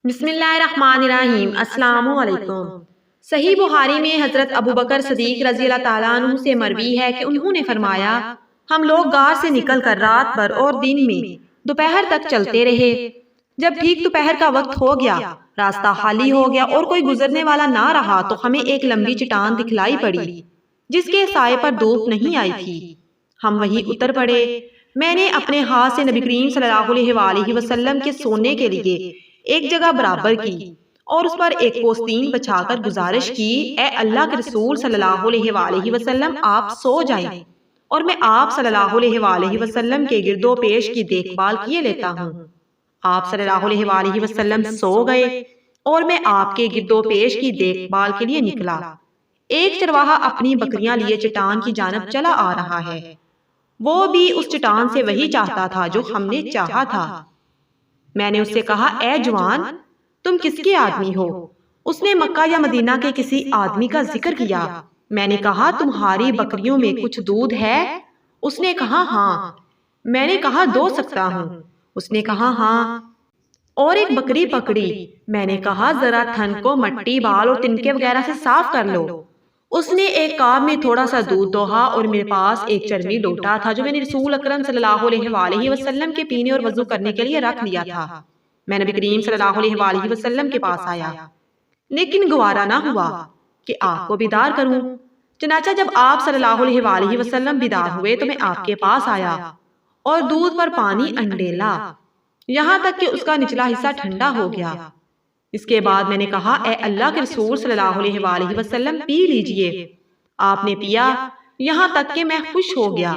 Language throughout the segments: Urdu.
بسم اللہ الرحمن الرحیم۔ السلام علیکم۔ صحیح بخاری میں حضرت ابوبکر صدیق رضی اللہ تعالیٰ عنہ سے مروی ہے کہ انہوں نے فرمایا، ہم لوگ غار سے نکل کر رات بھر اور دن میں دوپہر تک چلتے رہے۔ جب ٹھیک دوپہر کا وقت ہو گیا، راستہ خالی ہو گیا اور کوئی گزرنے والا نہ رہا تو ہمیں ایک لمبی چٹان دکھلائی پڑی جس کے سائے پر دھوپ نہیں آئی تھی۔ ہم وہیں اتر پڑے۔ میں نے اپنے ہاتھ سے نبی کریم صلی اللہ علیہ وآلہ وسلم کے سونے کے لیے ایک جگہ برابر کی اور اس پر ایک پوستین بچھا کر گزارش کی، اے اللہ کے رسول صلی اللہ علیہ وآلہ وسلم، آپ سو جائیں اور میں آپ صلی اللہ علیہ وآلہ وسلم کے گرد و پیش کی دیکھ بھال کیے لیتا ہوں۔ آپ صلی اللہ علیہ وآلہ وسلم سو گئے اور میں آپ کے گرد و پیش کی دیکھ بھال کے لیے نکلا۔ ایک چرواہا اپنی بکریاں لیے چٹان کی جانب چلا آ رہا ہے، وہ بھی اس چٹان سے وہی چاہتا تھا جو ہم نے چاہا تھا۔ میں نے اس سے کہا، اے جوان، تم کس کے آدمی ہو؟ اس نے مکہ یا مدینہ کے کسی آدمی کا ذکر کیا۔ میں نے کہا، تمہاری بکریوں میں کچھ دودھ ہے؟ اس نے کہا، ہاں۔ میں نے کہا، دو سکتا ہوں؟ اس نے کہا، ہاں۔ اور ایک بکری پکڑی۔ میں نے کہا، ذرا تھن کو مٹی، بال اور تنکے وغیرہ سے صاف کر لو۔ اس نے ایک کام میں تھوڑا سا دودھ دوہا اور میرے پاس ایک چرمی لوٹا تھا جو میں نے رسول اکرم صلی اللہ علیہ وآلہ وسلم کے پینے اور وضو کرنے کے لیے رکھ لیا تھا۔ میں نبی کریم صلی اللہ علیہ وآلہ وسلم کے پاس آیا، لیکن گوارا نہ ہوا کہ آپ کو بیدار کروں۔ چنانچہ جب آپ صلی اللہ علیہ وآلہ وسلم بیدار ہوئے تو میں آپ کے پاس آیا اور دودھ پر پانی انڈیلا یہاں تک کہ اس کا نچلا حصہ ٹھنڈا ہو گیا۔ اس کے بعد میں نے کہا، اے اللہ کے رسول صلی اللہ علیہ وآلہ وسلم، پی لیجئے۔ آپ نے پیا یہاں تک کہ میں خوش ہو گیا۔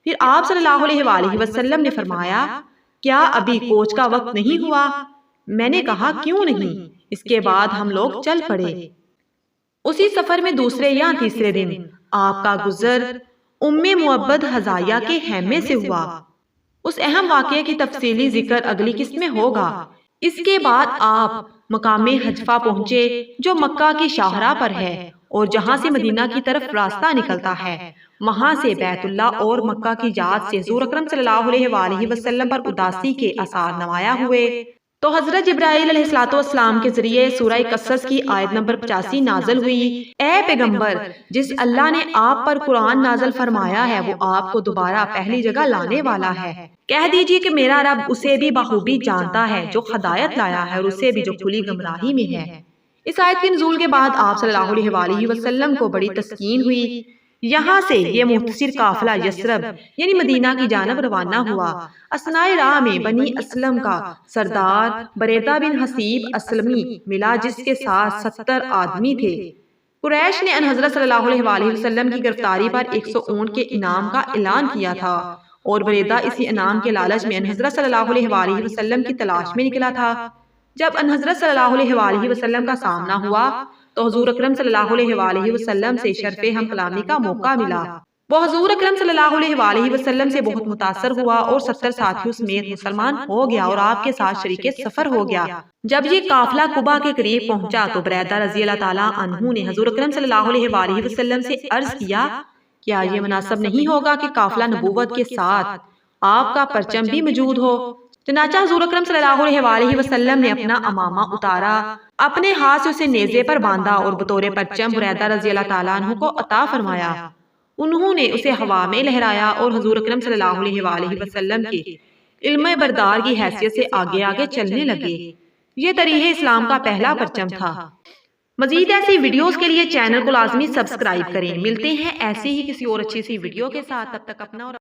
پھر آپ صلی اللہ علیہ وآلہ وسلم نے فرمایا، کیا ابھی کوچ کا وقت نہیں ہوا؟ میں نے کہا، کیوں نہیں؟ اس کے بعد ہم لوگ چل پڑے۔ اسی سفر میں دوسرے یا تیسرے دن آپ کا گزر ام معبد حذائیہ کے خیمے سے ہوا۔ اس اہم واقعے کی تفصیلی ذکر اگلی قسط میں ہوگا۔ اس کے بعد آپ مقام حجفہ پہنچے جو مکہ کی شاہراہ پر ہے اور جہاں سے مدینہ کی طرف راستہ نکلتا ہے۔ وہاں سے بیت اللہ اور مکہ کی یاد سے حضور اکرم صلی اللہ علیہ وآلہ وسلم پر اداسی کے آثار نمایاں ہوئے تو حضرت جبرائیل علیہ السلام کے ذریعے سورہ قصص کی آیت نمبر 85 نازل ہوئی، اے پیغمبر، جس اللہ نے آپ پر قرآن نازل فرمایا ہے وہ آپ کو دوبارہ پہلی جگہ لانے والا ہے۔ کہہ دیجئے کہ میرا رب اسے بھی بخوبی جانتا ہے جو ہدایت لایا ہے اور اسے بھی جو کھلی گمراہی میں ہے۔ اس آیت کے نزول کے بعد آپ صلی اللہ علیہ وآلہ وسلم کو بڑی تسکین ہوئی۔ یہاں سے یہ مختصر قافلہ یثرب یعنی مدینہ کی جانب روانہ ہوا۔ اثنائے راہ میں بنی اسلم کا سردار بریدہ بن حصیب اسلمی ملا جس کے ساتھ 70 آدمی تھے۔ قریش نے ان حضرت صلی اللہ علیہ وآلہ وسلم کی گرفتاری پر 100 اونٹ کے انعام کا اعلان کیا تھا اور بریدہ اسی انعام کے لالچ میں ان حضرت صلی اللہ علیہ وآلہ وسلم کی تلاش میں نکلا تھا۔ جب ان حضرت صلی اللہ علیہ وآلہ وسلم کا سامنا ہوا تو حضور اکرم صلی اللہ علیہ وآلہ وسلم سے شرف ہم کلامی کا موقع ملا۔ وہ حضور اکرم صلی اللہ علیہ وآلہ وسلم سے بہت متاثر ہوا اور 70 ساتھیوں سمیت مسلمان ہو گیا اور آپ کے ساتھ شریک سفر ہو گیا۔ جب یہ قافلہ قبا کے قریب پہنچا تو بریدہ رضی اللہ تعالیٰ عنہ نے حضور اکرم صلی اللہ علیہ وآلہ وسلم سے عرض کیا، کیا یہ مناسب نہیں ہوگا کہ قافلہ نبوت کے ساتھ آپ کا پرچم بھی موجود ہو؟ چنانچہ حضور اکرم صلی اللہ علیہ وآلہ وسلم نے اپنا امامہ اتارا، اپنے ہاتھ سے اسے نیزے پر باندھا اور بطور پرچم بریدہ رضی اللہ تعالیٰ عنہ کو عطا فرمایا۔ انہوں نے اسے ہوا میں لہرایا اور حضور اکرم صلی اللہ علیہ وآلہ وسلم کے علم بردار کی حیثیت سے آگے آگے چلنے لگے۔ یہ طریح اسلام کا پہلا پرچم تھا۔ مزید ایسی ویڈیوز کے لیے چینل کو لازمی سبسکرائب کریں۔ ملتے ہیں ایسی ہی کسی اور اچھی سی ویڈیو کے ساتھ، تب تک اپنا اور